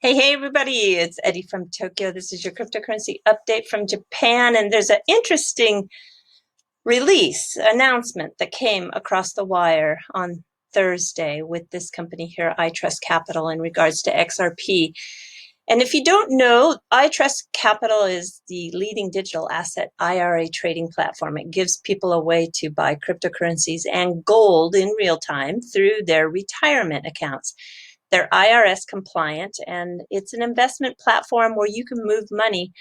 Hey, everybody, it's Eddie from Tokyo. This is your cryptocurrency update from Japan. And there's an interesting announcement that came across the wire on Thursday with this company here, iTrustCapital, in regards to XRP. And if you don't know, iTrustCapital is the leading digital asset IRA trading platform. It gives people a way to buy cryptocurrencies and gold in real time through their retirement accounts. They're IRS compliant, and it's an investment platform where you can move money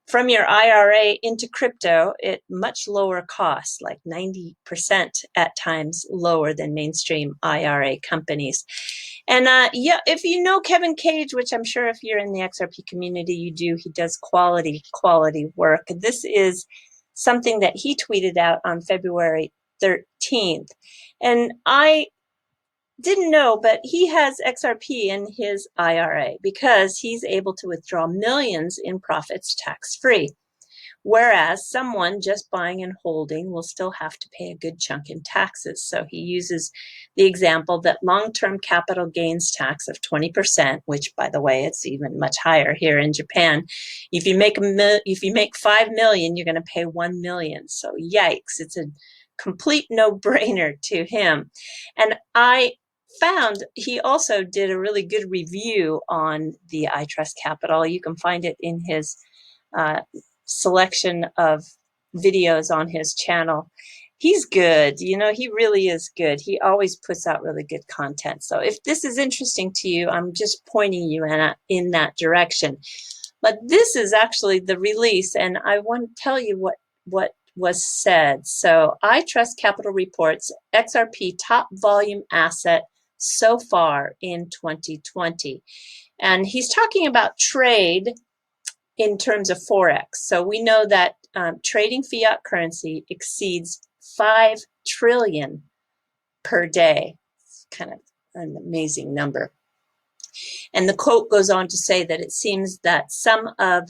from your IRA into crypto at much lower cost, like 90% at times lower than mainstream IRA companies. And yeah, if you know Kevin Cage, which I'm sure if you're in the XRP community, you do, he does quality work. This is something that he tweeted out on February 13th. And I didn't know, but he has XRP in his IRA because he's able to withdraw millions in profits tax-free. Whereas someone just buying and holding will still have to pay a good chunk in taxes. So he uses the example that long-term capital gains tax of 20%, which, by the way, it's even much higher here in Japan. If you make 5 million, you're going to pay 1 million. So yikes! It's a complete no-brainer to him. And I found he also did a really good review on the iTrustCapital. You can find it in his selection of videos on his channel. He's good. You know, he really is good. He always puts out really good content. So if this is interesting to you, I'm just pointing you in that direction. But this is actually the release, and I want to tell you what was said. So iTrustCapital reports XRP top volume asset so far in 2020. And he's talking about trade in terms of Forex. So we know that trading fiat currency exceeds 5 trillion per day. It's kind of an amazing number. And the quote goes on to say that it seems that some of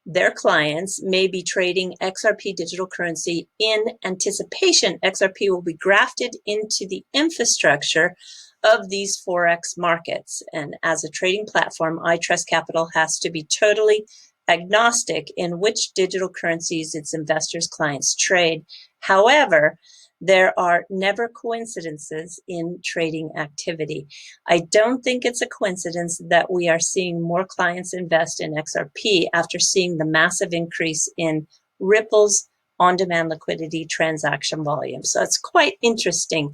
their clients may be trading XRP digital currency in anticipation XRP will be grafted into the infrastructure of these Forex markets. And as a trading platform, iTrustCapital has to be totally agnostic in which digital currencies its investors' clients trade. However, there are never coincidences in trading activity. I don't think it's a coincidence that we are seeing more clients invest in XRP after seeing the massive increase in Ripple's on-demand liquidity transaction volume. So it's quite interesting.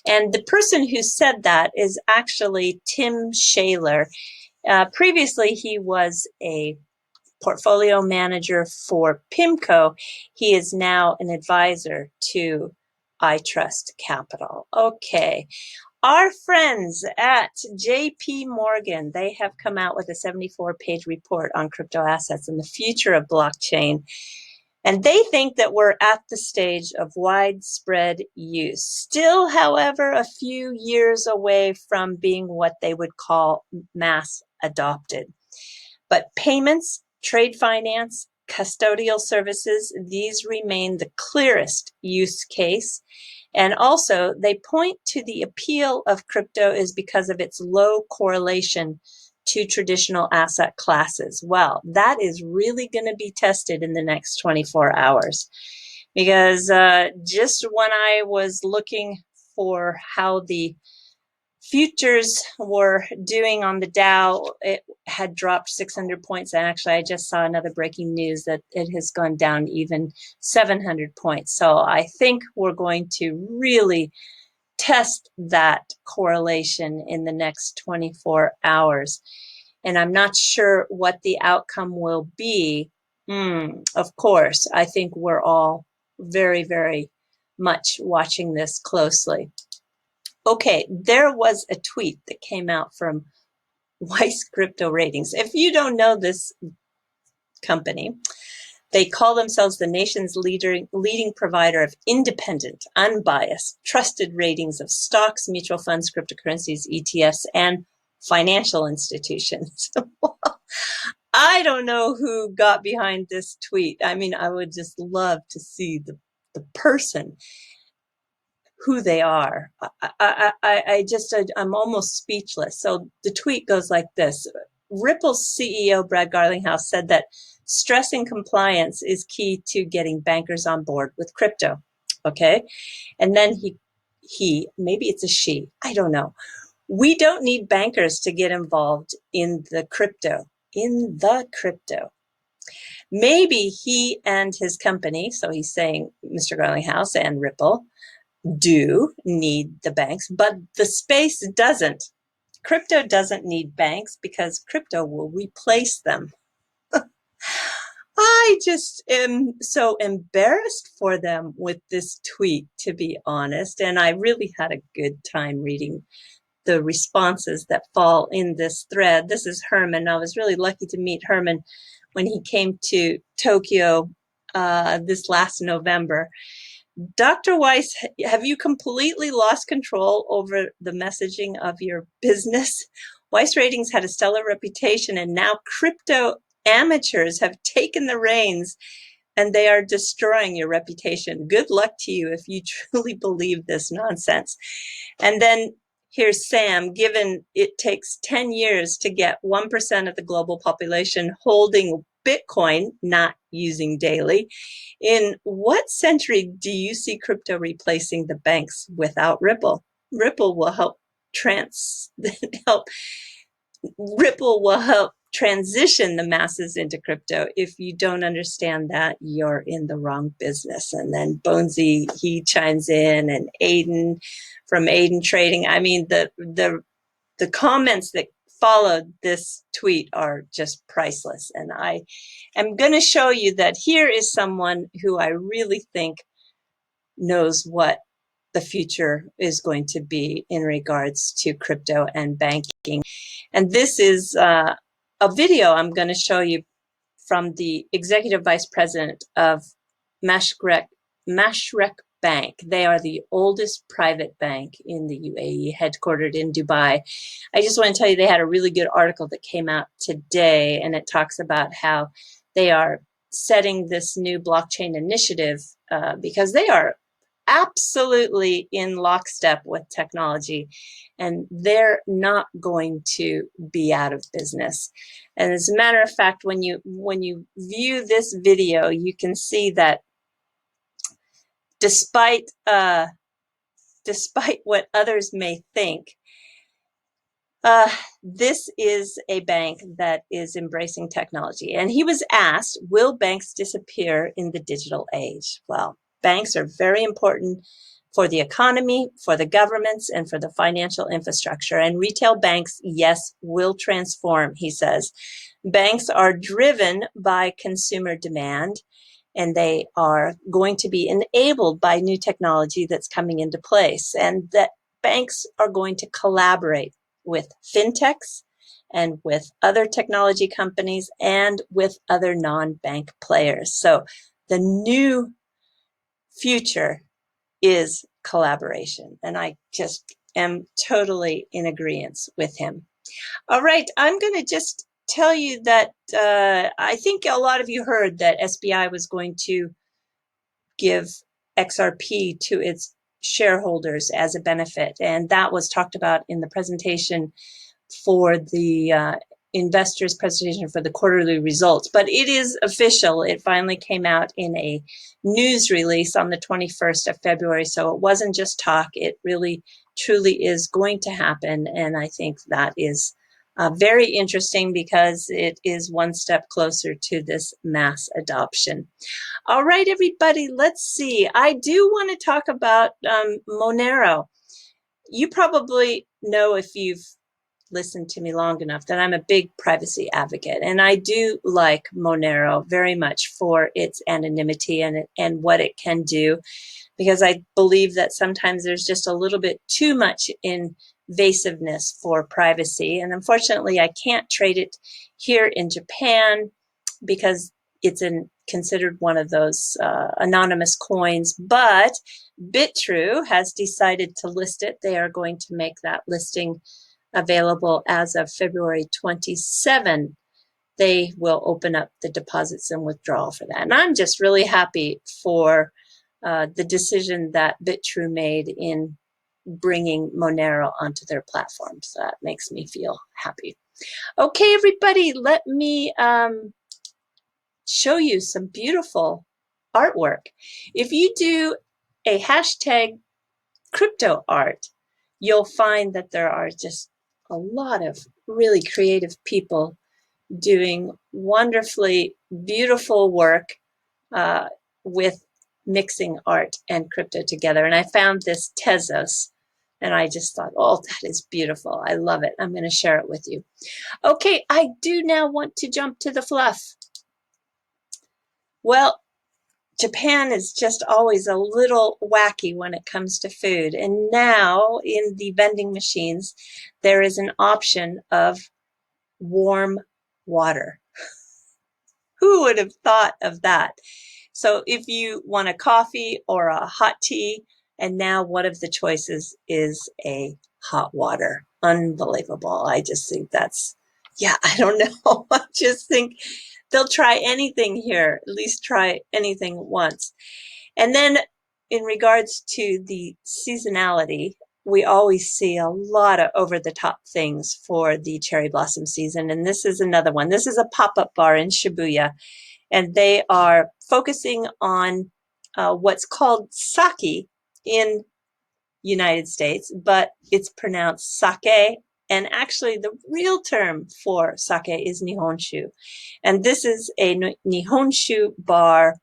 And the person who said that is actually Tim Shaler. Previously, he was a portfolio manager for PIMCO. He is now an advisor to iTrustCapital. Okay. Our friends at JPMorgan, they have come out with a 74-page report on crypto assets and the future of blockchain. And they think that we're at the stage of widespread use. Still, however, a few years away from being what they would call mass adopted. But payments, trade finance, custodial services, these remain the clearest use case. And also, they point to the appeal of crypto is because of its low correlation to traditional asset classes. Well, that is really going to be tested in the next 24 hours. Because just when I was looking for how the futures were doing on the Dow, it had dropped 600 points. And actually, I just saw another breaking news that it has gone down even 700 points. So I think we're going to really test that correlation in the next 24 hours. And I'm not sure what the outcome will be. Of course, I think we're all very, very much watching this closely. Okay, there was a tweet that came out from Weiss Crypto Ratings. If you don't know this company, they call themselves the nation's leading provider of independent, unbiased, trusted ratings of stocks, mutual funds, cryptocurrencies, ETFs, and financial institutions. I don't know who got behind this tweet. I mean, I would just love to see the person, who they are. I'm almost speechless. So the tweet goes like this. Ripple's CEO, Brad Garlinghouse, said that stressing compliance is key to getting bankers on board with crypto. Okay. And then maybe it's a she, I don't know. We don't need bankers to get involved in the crypto. Maybe he and his company, so he's saying Mr. Garlinghouse and Ripple, do need the banks, but the space doesn't. Crypto doesn't need banks because crypto will replace them. I just am so embarrassed for them with this tweet, to be honest. And I really had a good time reading the responses that fall in this thread. This is Herman. I was really lucky to meet Herman when he came to Tokyo this last November. Dr. Weiss, have you completely lost control over the messaging of your business? Weiss Ratings had a stellar reputation, and now crypto amateurs have taken the reins and they are destroying your reputation. Good luck to you if you truly believe this nonsense. And then here's Sam. Given it takes 10 years to get 1% of the global population holding Bitcoin, not using daily, in what century do you see crypto replacing the banks without Ripple? Ripple will help transition the masses into crypto. If you don't understand that, you're in the wrong business. And then Bonesy, he chimes in, and Aiden from Aiden Trading. I mean, the comments that followed this tweet are just priceless. And I am going to show you that here is someone who I really think knows what the future is going to be in regards to crypto and banking. And this is a video I'm going to show you from the executive vice president of Mashreq Bank. They are the oldest private bank in the UAE, headquartered in Dubai. I just want to tell you, they had a really good article that came out today, and it talks about how they are setting this new blockchain initiative because they are absolutely in lockstep with technology, and they're not going to be out of business. And as a matter of fact, when you view this video, you can see that despite what others may think, this is a bank that is embracing technology. And he was asked, will banks disappear in the digital age? Well, banks are very important for the economy, for the governments, and for the financial infrastructure. And retail banks, yes, will transform, he says. Banks are driven by consumer demand, and they are going to be enabled by new technology that's coming into place. And that banks are going to collaborate with fintechs and with other technology companies and with other non-bank players. So the new future is collaboration. And I just am totally in agreement with him. All right, I'm going to just tell you that I think a lot of you heard that SBI was going to give XRP to its shareholders as a benefit. And that was talked about in the presentation for the investors' presentation for the quarterly results. But it is official. It finally came out in a news release on the 21st of February. So it wasn't just talk. It really, truly is going to happen. And I think that is very interesting because it is one step closer to this mass adoption. All right, everybody, let's see. I do want to talk about Monero. You probably know, if you've listened to me long enough, that I'm a big privacy advocate, and I do like Monero very much for its anonymity and what it can do, because I believe that sometimes there's just a little bit too much invasiveness for privacy. And unfortunately, I can't trade it here in Japan because it's considered one of those anonymous coins. But BitTrue has decided to list it. They are going to make that listing available as of February 27. They will open up the deposits and withdrawal for that. And I'm just really happy for the decision that BitTrue made in bringing Monero onto their platform. So that makes me feel happy. Okay, everybody, let me show you some beautiful artwork. If you do a hashtag crypto art, you'll find that there are just a lot of really creative people doing wonderfully beautiful work with mixing art and crypto together. And I found this Tezos, and I just thought, oh, that is beautiful. I love it. I'm going to share it with you. Okay, I do now want to jump to the fluff. Well, Japan is just always a little wacky when it comes to food. And now in the vending machines, there is an option of warm water. Who would have thought of that? So if you want a coffee or a hot tea, and now one of the choices is a hot water. Unbelievable. I just think that's, yeah, I don't know. I just think they'll try anything here, at least try anything once. And then in regards to the seasonality, we always see a lot of over-the-top things for the cherry blossom season. And this is another one. This is a pop-up bar in Shibuya, and they are focusing on what's called sake in United States, but it's pronounced sake. And actually, the real term for sake is nihonshu. And this is a nihonshu bar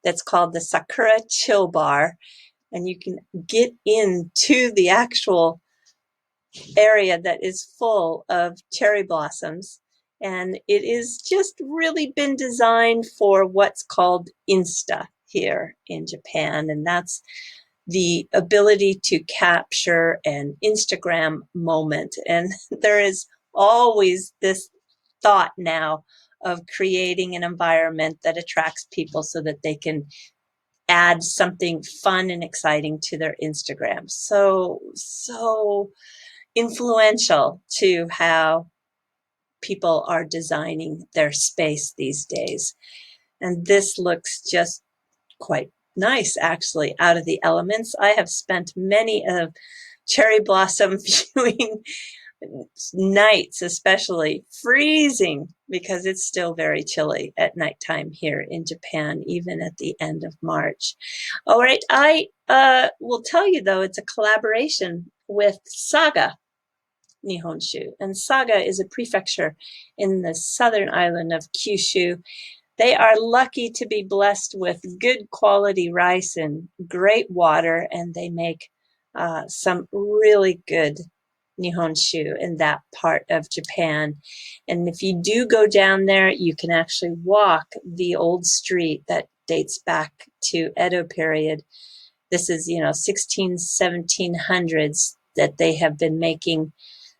that's called the Sakura Chill Bar. And you can get into the actual area that is full of cherry blossoms. And it is just really been designed for what's called Insta here in Japan. And that's the ability to capture an Instagram moment. And there is always this thought now of creating an environment that attracts people so that they can add something fun and exciting to their Instagram. So influential to how people are designing their space these days. And this looks just quite nice, actually, out of the elements. I have spent many of cherry blossom viewing nights, especially freezing, because it's still very chilly at nighttime here in Japan, even at the end of March. All right, I will tell you, though, it's a collaboration with Saga Nihonshu. And Saga is a prefecture in the southern island of Kyushu. They are lucky to be blessed with good quality rice and great water, and they make some really good Nihonshu in that part of Japan. And if you do go down there, you can actually walk the old street that dates back to Edo period. This is, 16, 1700s that they have been making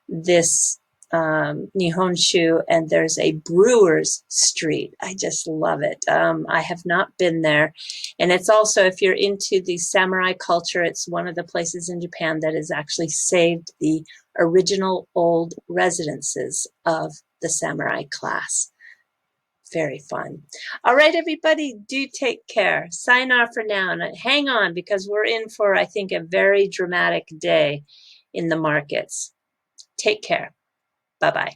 this Nihonshu, and there's a brewer's street. I just love it. I have not been there. And it's also, if you're into the samurai culture, it's one of the places in Japan that has actually saved the original old residences of the samurai class. Very fun. All right, everybody, do take care. Sign off for now, and hang on, because we're in for, I think, a very dramatic day in the markets. Take care. Bye-bye.